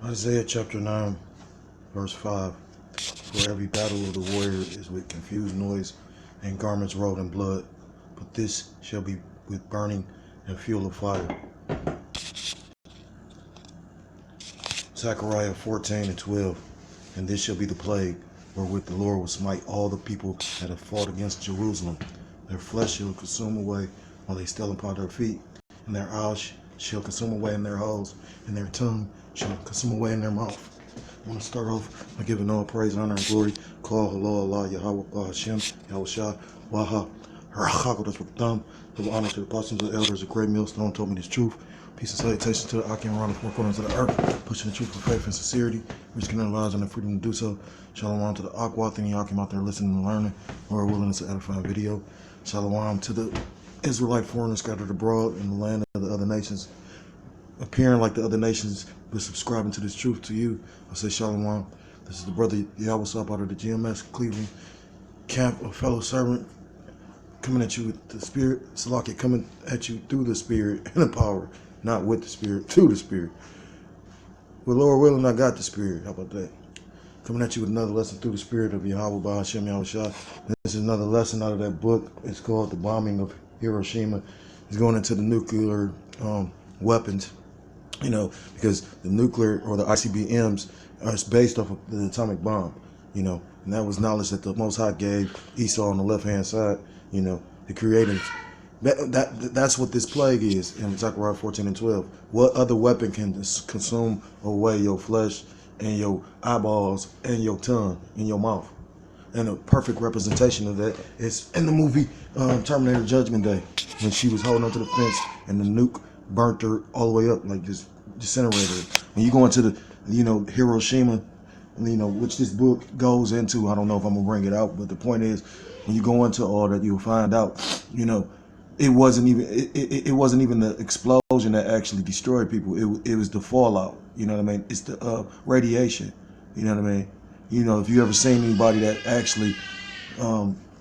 Isaiah chapter 9, verse 5. For every battle of the warrior is with confused noise and garments rolled in blood, but this shall be with burning and fuel of fire. Zechariah 14 and 12. And this shall be the plague wherewith the Lord will smite all the people that have fought against Jerusalem. Their flesh shall consume away while they still upon their feet, and their eyes shall consume away in their holes, and their tongue shall consume away in their mouth. I want to start off by giving all praise, honor, and glory. Call hello Allah, Yahweh, Hashem, Yahushua, Waha, Rachakodas Thumb. Give honor to the apostles and the elders. A great millstone told me this truth. Peace and salutations to the Akim around the four corners of the earth, pushing the truth with faith and sincerity, risking their lives and their freedom to do so. Shalom to the Aqua, and Akim out there listening and learning, or willing to edify video. Shalom to the Israelite foreigners scattered abroad in the land of the other nations, appearing like the other nations, but subscribing to this truth to you. I say Shalom. This is the brother Yahweh out of the GMS Cleveland camp, a fellow servant, coming at you with the spirit. Salaki coming at you through the spirit and the power. Not with the spirit, to the spirit. With Lord willing, I got the spirit. How about that? Coming at you with another lesson through the spirit of Yahweh by Hashem Yahushua. This is another lesson out of that book. It's called The Bombing of Hiroshima. It's going into the nuclear weapons, because the nuclear or the ICBMs are based off of the atomic bomb, and that was knowledge that the Most High gave Esau on the left-hand side, the creators. That's what this plague is in Zechariah 14 and 12. What other weapon can consume away your flesh and your eyeballs and your tongue and your mouth? And a perfect representation of that is in the movie Terminator Judgment Day, when she was holding onto the fence and the nuke burnt her all the way up, like just disintegrated her. When you go into the, Hiroshima, which this book goes into, I don't know if I'm gonna bring it out, but the point is, when you go into all that, you'll find out, it wasn't even the explosion that actually destroyed people. It was the fallout. You know what I mean? It's the radiation. You know what I mean? If you ever seen anybody that actually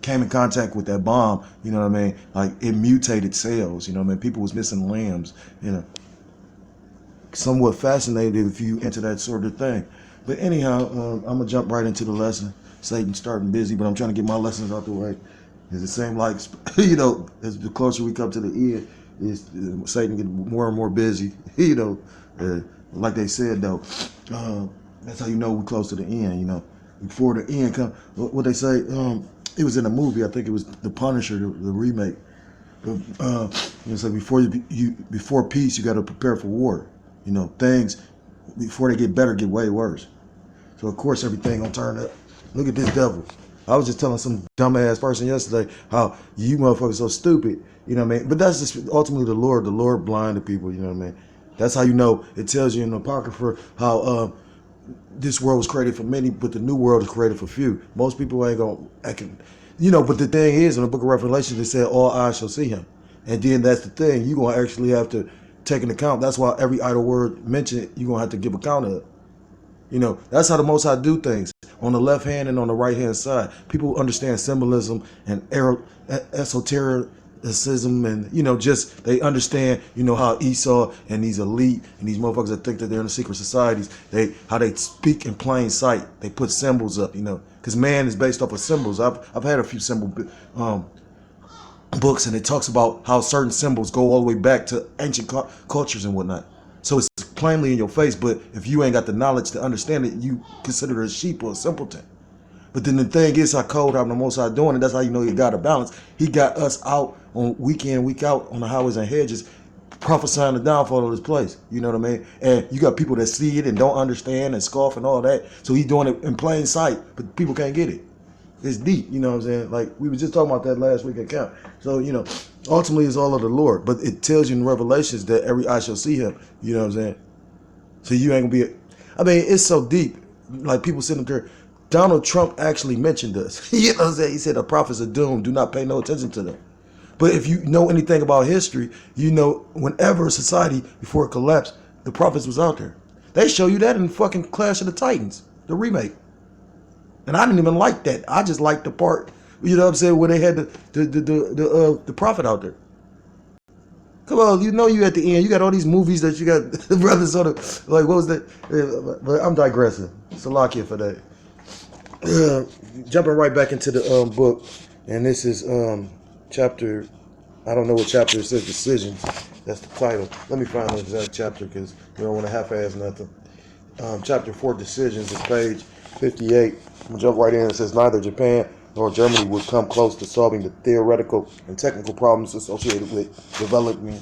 came in contact with that bomb, you know what I mean? Like, it mutated cells. You know what I mean? People was missing limbs. Somewhat fascinated if you into that sort of thing. But anyhow, I'm gonna jump right into the lesson. Satan's starting busy, but I'm trying to get my lessons out the way. It's the same, like, as the closer we come to the end, is Satan get more and more busy. Like they said though, that's how you know we're close to the end. Before the end come, what they say, it was in a movie. I think it was The Punisher, the remake. It's like before peace, you got to prepare for war. Things before they get better get way worse. So of course everything gonna turn up. Look at this devil. I was just telling some dumbass person yesterday how you motherfuckers so stupid, you know what I mean? But that's just ultimately the Lord blinded people, you know what I mean? That's how you know. It tells you in the Apocrypha how this world was created for many, but the new world is created for few. Most people ain't gonna, but the thing is, in the book of Revelation, it said all eyes shall see him. And then that's the thing, you're gonna actually have to take into account. That's why every idle word mentioned, you're gonna have to give account of it. That's how the Most High do things. On the left hand and on the right hand side, people understand symbolism and esotericism, and just they understand how Esau and these elite and these motherfuckers that think that they're in the secret societies, how they speak in plain sight. They put symbols up, because man is based off of symbols. I've had a few symbol books, and it talks about how certain symbols go all the way back to ancient cultures and whatnot. So it's plainly in your face, but if you ain't got the knowledge to understand it, you consider it a sheep or a simpleton. But then the thing is, how cold having the Most High doing it, that's how you know you got a balance. He got us out on week in, week out on the highways and hedges, prophesying the downfall of this place. You know what I mean? And you got people that see it and don't understand and scoff and all that. So he's doing it in plain sight, but people can't get it. It's deep, you know what I'm saying? Like, we were just talking about that last week at camp. So, ultimately it's all of the Lord. But it tells you in Revelations that every eye shall see him. You know what I'm saying? So you ain't gonna be, it's so deep. Like, people sitting up there, Donald Trump actually mentioned us. You know what I'm saying? He said the prophets are doomed. Do not pay no attention to them. But if you know anything about history, whenever society, before it collapsed, the prophets was out there. They show you that in fucking Clash of the Titans, the remake. And I didn't even like that. I just liked the part, where they had the prophet out there. Come on, you know you at the end. You got all these movies that you got brothers on the, like, what was that? But I'm digressing. Salakia for that. Jumping right back into the book, and this is chapter, I don't know what chapter it says, decisions. That's the title. Let me find the exact chapter because we don't want to half-ass nothing. Chapter 4, decisions, is page 58. I'm gonna jump right in. It says neither Japan nor Germany would come close to solving the theoretical and technical problems associated with developing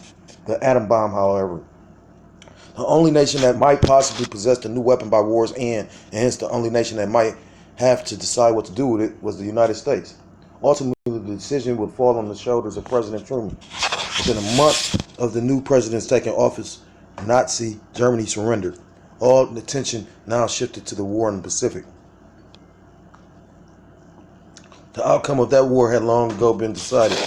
the atom bomb, however. The only nation that might possibly possess the new weapon by war's end, and hence the only nation that might have to decide what to do with it, was the United States. Ultimately, the decision would fall on the shoulders of President Truman. Within a month of the new president's taking office, Nazi Germany surrendered. All the attention now shifted to the war in the Pacific. The outcome of that war had long ago been decided.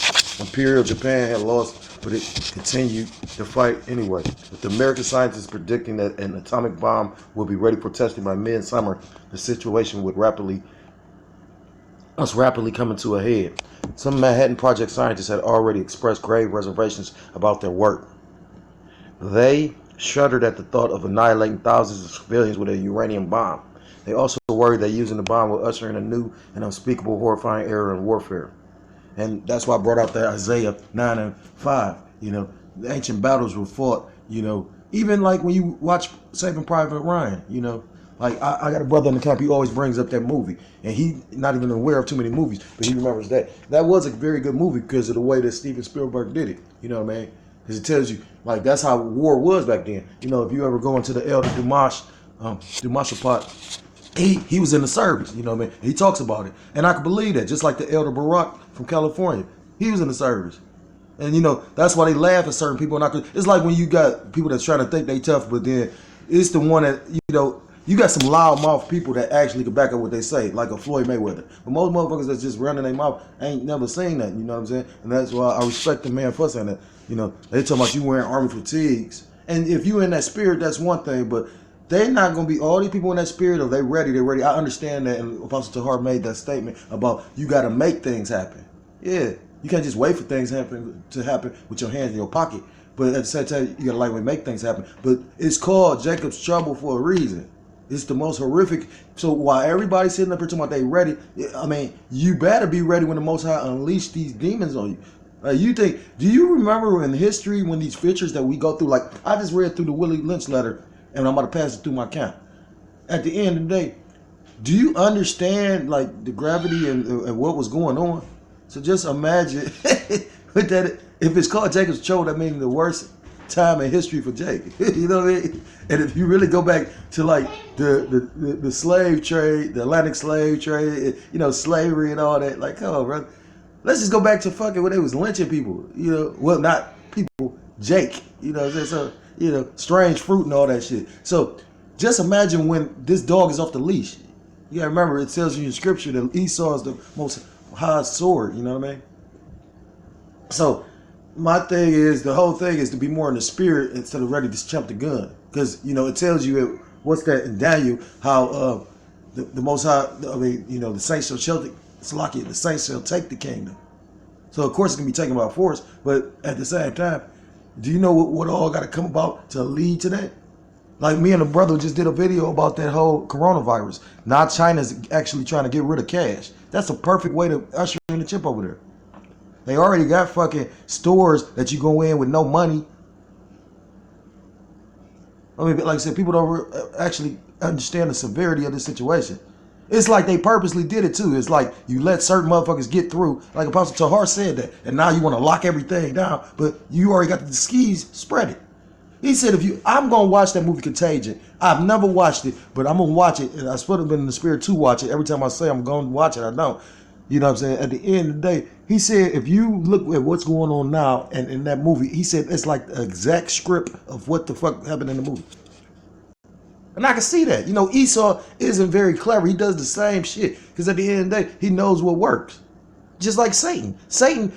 Imperial Japan had lost, but it continued to fight anyway. With the American scientists predicting that an atomic bomb would be ready for testing by mid-summer, the situation would rapidly coming to a head. Some Manhattan Project scientists had already expressed grave reservations about their work. They shuddered at the thought of annihilating thousands of civilians with a uranium bomb. They also worried that using the bomb would usher in a new and unspeakable, horrifying era in warfare. And that's why I brought out that Isaiah 9 and 5. You know, the ancient battles were fought, you know, even like when you watch Saving Private Ryan, you know, like I got a brother in the camp, he always brings up that movie. And he not even aware of too many movies, but he remembers that. That was a very good movie because of the way that Steven Spielberg did it, you know what I mean? Because it tells you, like, that's how war was back then. You know, if you ever go into the Elder Dumas pot, he was in the service, you know what I mean? He talks about it. And I can believe that, just like the Elder Barack from California. He was in the service. And, you know, that's why they laugh at certain people. It's like when you got people that's trying to think they tough, but then it's the one that, you know, you got some loudmouth people that actually can back up what they say, like a Floyd Mayweather. But most motherfuckers that's just running their mouth ain't never seen that, you know what I'm saying? And that's why I respect the man for saying that. You know, they talking about you wearing army fatigues. And if you in that spirit, that's one thing, but they're not going to be, all these people in that spirit, or they're ready. I understand that, and Apostle Tahar made that statement about you got to make things happen. Yeah, you can't just wait for things to happen with your hands in your pocket. But at the same time, you got to lightweight make things happen. But it's called Jacob's trouble for a reason. It's the most horrific. So while everybody's sitting up here talking about they ready, I mean, you better be ready when the Most High unleash these demons on you. Do you remember in history when these pictures that we go through, like I just read through the Willie Lynch letter, and I'm about to pass it through my account. At the end of the day, do you understand like the gravity and what was going on? So just imagine with that, if it's called Jacob's trouble, that means the worst time in history for Jake. You know what I mean? And if you really go back to like the slave trade, the Atlantic slave trade, you know, slavery and all that, like, come on, brother. Let's just go back to fucking when they was lynching people, you know, well, not people, Jake, you know what I'm saying? So, you know, strange fruit and all that shit. So just imagine when this dog is off the leash. You gotta remember, it tells you in scripture that Esau is the most high sword, you know what I mean? So my thing is, the whole thing is to be more in the spirit instead of ready to jump the gun. Because, you know, it tells you, what's that in Daniel, how the Most High, I mean, you know, the saints shall take the kingdom. So, of course, it's going to be taken by force. But at the same time, do you know what all got to come about to lead to that? Like me and a brother just did a video about that whole coronavirus. Now China's actually trying to get rid of cash. That's a perfect way to usher in the chip over there. They already got fucking stores that you go in with no money. I mean, like I said, people don't actually understand the severity of the situation. It's like they purposely did it too. It's like you let certain motherfuckers get through. Like Apostle Tahar said that. And now you want to lock everything down. But you already got the skis, spread it. He said, I'm going to watch that movie Contagion. I've never watched it, but I'm going to watch it. And I supposed to have been in the spirit to watch it. Every time I say I'm going to watch it, I don't. You know what I'm saying? At the end of the day, he said, if you look at what's going on now and in that movie, he said it's like the exact script of what the fuck happened in the movie. And I can see that. You know, Esau isn't very clever. He does the same shit. Because at the end of the day, he knows what works. Just like Satan. Satan,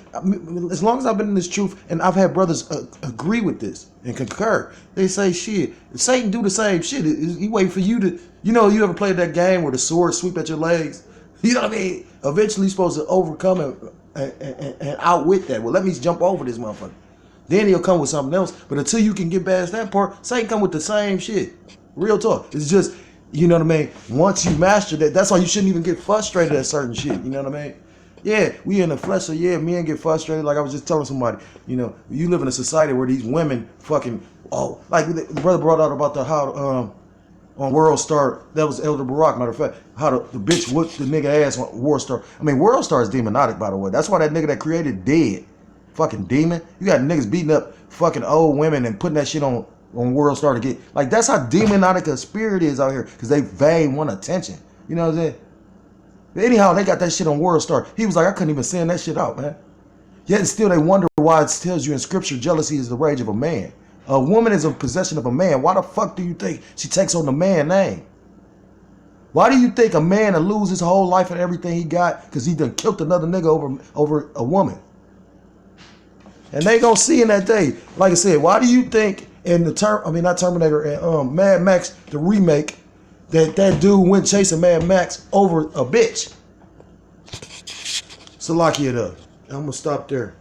as long as I've been in this truth, and I've had brothers agree with this and concur, they say, shit, Satan do the same shit. He wait for you to, you know, you ever played that game where the sword sweep at your legs? You know what I mean? Eventually you're supposed to overcome and outwit that. Well, let me jump over this motherfucker. Then he'll come with something else. But until you can get past that part, Satan come with the same shit. Real talk. It's just, you know what I mean? Once you master that, that's why you shouldn't even get frustrated at certain shit. You know what I mean? Yeah, we in the flesh, so yeah, men get frustrated. Like I was just telling somebody, you know, you live in a society where these women fucking, like the brother brought out about how on World Star, that was Elder Barack, matter of fact, how the bitch whooped the nigga ass on World Star. I mean, World Star is demonic, by the way. That's why that nigga that created dead. Fucking demon. You got niggas beating up fucking old women and putting that shit on World Star to get, like, that's how demonic a spirit is out here, because they want attention. You know what I'm saying? Anyhow, they got that shit on World Star. He was like, I couldn't even send that shit out, man. Yet and still they wonder why it tells you in scripture jealousy is the rage of a man. A woman is in possession of a man. Why the fuck do you think she takes on the man name? Why do you think a man will lose his whole life and everything he got because he done killed another nigga over a woman? And they gonna see in that day. Like I said, why do you think in the not Terminator, and Mad Max, the remake, that dude went chasing Mad Max over a bitch? Salakia though. I'm gonna stop there.